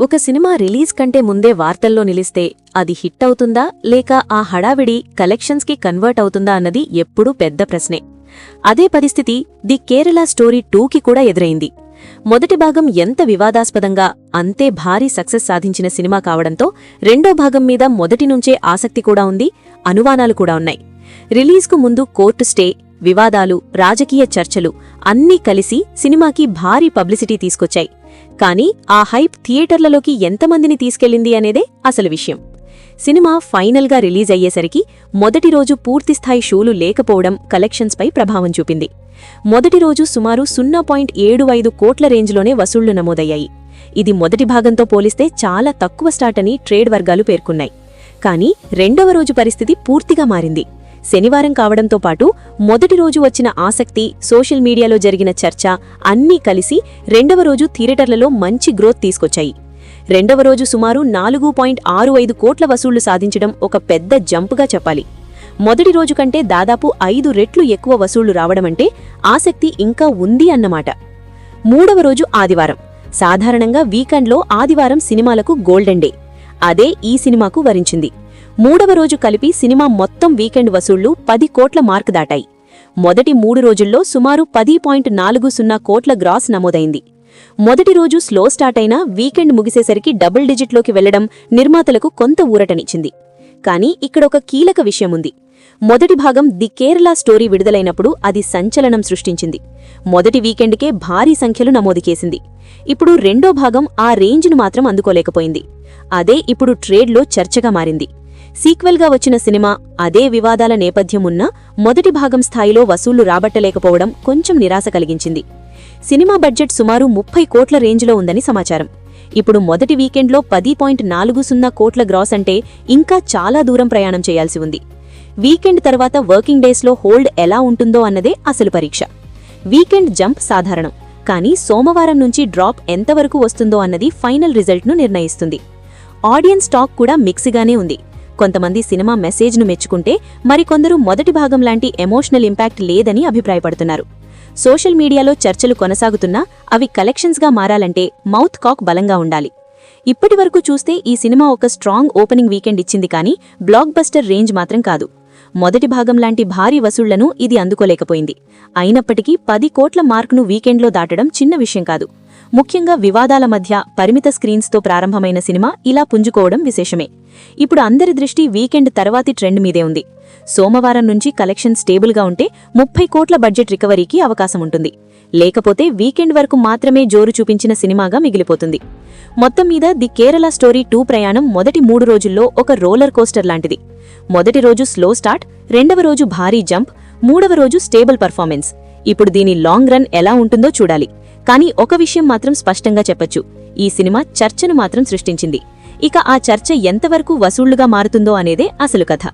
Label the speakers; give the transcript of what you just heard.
Speaker 1: ఒక cinema release కంటే ముందే వార్తల్లో నిలిస్తే అది హిట్ అవుతుందా లేక ఆ హడావిడి కలెక్షన్స్కి కన్వర్ట్ అవుతుందా అన్నది ఎప్పుడూ పెద్ద ప్రశ్నే. అదే పరిస్థితి ది కేరళ స్టోరీ 2కి కూడా ఎదురైంది. మొదటి భాగం ఎంత వివాదాస్పదంగా అంతే భారీ సక్సెస్ సాధించిన సినిమా కావడంతో రెండో భాగం మీద మొదటి నుంచే ఆసక్తి కూడా ఉంది, అనుమానాలు కూడా ఉన్నాయి. రిలీజ్కు ముందు కోర్టు స్టే, వివాదాలు, రాజకీయ చర్చలు అన్నీ కలిసి సినిమాకి భారీ పబ్లిసిటీ తీసుకొచ్చాయి. కానీ ఆ హైప్ థియేటర్లలోకి ఎంతమందిని తీసుకెళ్లింది అనేదే అసలు విషయం. సినిమా ఫైనల్గా రిలీజ్ అయ్యేసరికి మొదటి రోజు పూర్తిస్థాయి షోలు లేకపోవడం కలెక్షన్స్పై ప్రభావం చూపింది. మొదటి రోజు సుమారు 0.75 కోట్ల రేంజ్లోనే వసూళ్లు నమోదయ్యాయి. ఇది మొదటి భాగంతో పోలిస్తే చాలా తక్కువ స్టార్ట్ అని ట్రేడ్ వర్గాలు పేర్కొన్నాయి. కానీ రెండవ రోజు పరిస్థితి పూర్తిగా మారింది. శనివారం కావడంతో పాటు మొదటి రోజు వచ్చిన ఆసక్తి, సోషల్ మీడియాలో జరిగిన చర్చ అన్నీ కలిసి రెండవ రోజు థియేటర్లలో మంచి గ్రోత్ తీసుకొచ్చాయి. రెండవ రోజు సుమారు 4.65 కోట్ల వసూళ్లు సాధించడం ఒక పెద్ద జంప్గా చెప్పాలి. మొదటి రోజు కంటే దాదాపు 5 రెట్లు ఎక్కువ వసూళ్లు రావడమంటే ఆసక్తి ఇంకా ఉంది అన్నమాట. మూడవ రోజు ఆదివారం. సాధారణంగా వీకెండ్లో ఆదివారం సినిమాలకు గోల్డెన్ డే. అదే ఈ సినిమాకు వరించింది. మూడవ రోజు కలిపి సినిమా మొత్తం వీకెండ్ వసూళ్లు 10 కోట్ల మార్క్ దాటాయి. మొదటి 3 రోజుల్లో సుమారు 10.40 కోట్ల గ్రాస్ నమోదైంది. మొదటి రోజు స్లో స్టార్ట్ అయినా వీకెండ్ ముగిసేసరికి డబుల్ డిజిట్లోకి వెళ్లడం నిర్మాతలకు కొంత ఊరటనిచ్చింది. కానీ ఇక్కడొక కీలక విషయముంది. మొదటి భాగం ది కేరళ స్టోరీ విడుదలైనప్పుడు అది సంచలనం సృష్టించింది. మొదటి వీకెండ్కే భారీ సంఖ్యలు నమోదుకేసింది. ఇప్పుడు రెండో భాగం ఆ రేంజ్ను మాత్రం అందుకోలేకపోయింది. అదే ఇప్పుడు ట్రేడ్లో చర్చగా మారింది. సీక్వెల్గా వచ్చిన సినిమా అదే వివాదాల నేపథ్యం ఉన్నా మొదటి భాగం స్థాయిలో వసూళ్లు రాబట్టలేకపోవడం కొంచెం నిరాశ కలిగించింది. సినిమా బడ్జెట్ సుమారు 30 కోట్ల రేంజ్లో ఉందని సమాచారం. ఇప్పుడు మొదటి వీకెండ్లో 10.40 కోట్ల గ్రాస్ అంటే ఇంకా చాలా దూరం ప్రయాణం చేయాల్సి ఉంది. వీకెండ్ తర్వాత వర్కింగ్ డేస్లో హోల్డ్ ఎలా ఉంటుందో అన్నదే అసలు పరీక్ష. వీకెండ్ జంప్ సాధారణం, కానీ సోమవారం నుంచి డ్రాప్ ఎంతవరకు వస్తుందో అన్నది ఫైనల్ రిజల్ట్ను నిర్ణయిస్తుంది. ఆడియన్స్ టాక్ కూడా మిక్స్గానే ఉంది. కొంతమంది సినిమా మెసేజ్ను మెచ్చుకుంటే మరికొందరు మొదటి భాగం లాంటి ఎమోషనల్ ఇంపాక్ట్ లేదని అభిప్రాయపడుతున్నారు. సోషల్ మీడియాలో చర్చలు కొనసాగుతున్నా అవి కలెక్షన్స్గా మారాలంటే మౌత్ కాక్ బలంగా ఉండాలి. ఇప్పటివరకు చూస్తే ఈ సినిమా ఒక స్ట్రాంగ్ ఓపెనింగ్ వీకెండ్ ఇచ్చింది, కానీ బ్లాక్ బస్టర్ రేంజ్ మాత్రం కాదు. మొదటి భాగం లాంటి భారీ వసూళ్లను ఇది అందుకోలేకపోయింది. అయినప్పటికీ 10 కోట్ల మార్కును వీకెండ్లో దాటడం చిన్న విషయం కాదు. ముఖ్యంగా వివాదాల మధ్య పరిమిత స్క్రీన్స్తో ప్రారంభమైన సినిమా ఇలా పుంజుకోవడం విశేషమే. ఇప్పుడు అందరి దృష్టి వీకెండ్ తర్వాతి ట్రెండ్ మీదే ఉంది. సోమవారం నుంచి కలెక్షన్ స్టేబుల్గా ఉంటే 30 కోట్ల బడ్జెట్ రికవరీకి అవకాశం ఉంటుంది. లేకపోతే వీకెండ్ వరకు మాత్రమే జోరు చూపించిన సినిమాగా మిగిలిపోతుంది. మొత్తం మీద ది కేరళ స్టోరీ 2 ప్రయాణం మొదటి 3 రోజుల్లో ఒక రోలర్ కోస్టర్ లాంటిది. మొదటి రోజు స్లో స్టార్ట్, రెండవ రోజు భారీ జంప్, మూడవ రోజు స్టేబుల్ పర్ఫార్మెన్స్. ఇప్పుడు దీని లాంగ్ రన్ ఎలా ఉంటుందో చూడాలి. కానీ ఒక విషయం మాత్రం స్పష్టంగా చెప్పొచ్చు, ఈ సినిమా చర్చను మాత్రం సృష్టించింది. ఇక ఆ చర్చ ఎంతవరకు వసూళ్లుగా మారుతుందో అనేదే అసలు కథ.